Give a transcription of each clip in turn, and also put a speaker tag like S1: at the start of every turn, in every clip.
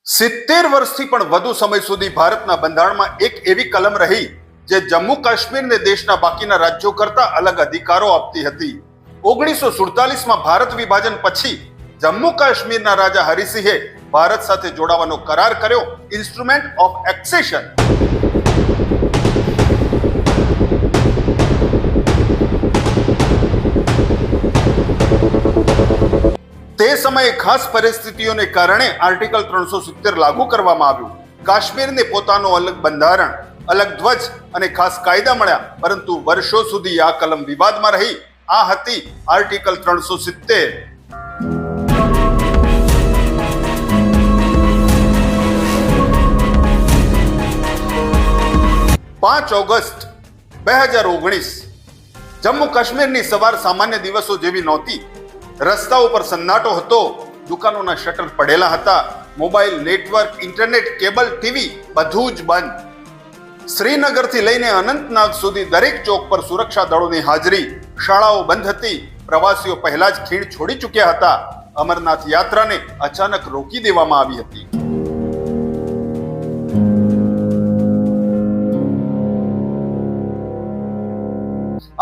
S1: 70 વર્ષથી પણ વધુ સમય સુધી ભારતના બંધારણમાં એક એવી કલમ રહી જે જમ્મુ કાશ્મીરને દેશના બાકીના રાજ્યો કરતા અલગ અધિકારો આપતી હતી. 1947માં ભારત વિભાજન પછી જમ્મુ કાશ્મીરના રાજા હરિસિંહે ભારત સાથે જોડાવાનો કરાર કર્યો, ઇન્સ્ટ્રુમેન્ટ ઓફ એક્સેશન. તે સમયે ખાસ પરિસ્થિતિઓને કારણે આર્ટિકલ 370 લાગુ કરવામાં આવ્યું. કાશ્મીરને પોતાનો અલગ બંધારણ, અલગ ધ્વજ અને ખાસ કાયદા મળ્યા, પરંતુ વર્ષો સુધી આ કલમ વિવાદમાં રહી. આ હતી આર્ટિકલ 370. 5 ઓગસ્ટ 2019 જમ્મુ કાશ્મીરની સવાર સામાન્ય દિવસો જેવી નહોતી. રસ્તાઓ પર સન્નાટો હતો, દુકાનોના શટર પડેલા હતા, mobile network, internet, cable, TV બધું જ બંધ. શ્રીનગરથી લઈને અનંતનાગ સુધી દરેક ચોક પર સુરક્ષા દળોની હાજરી. શાળાઓ બંધ હતી, પ્રવાસીઓ પહેલા જ ખીણ છોડી ચૂક્યા હતા. અમરનાથ યાત્રાને અચાનક રોકી દેવામાં આવી હતી.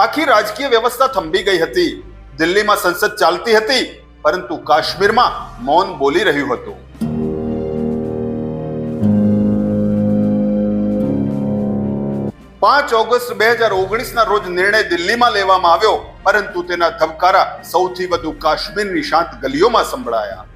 S1: આખી રાજકીય વ્યવસ્થા થંભી ગઈ હતી. દિલ્હીમાં સંસદ ચાલતી હતી, પરંતુ કાશ્મીરમાં મૌન બોલી રહ્યું હતું. પાંચ ઓગસ્ટ 2019 રોજ નિર્ણય દિલ્હીમાં લેવામાં આવ્યો, પરંતુ તેના ધબકારા સૌથી વધુ કાશ્મીરની શાંત ગલીઓમાં સંભળાયા.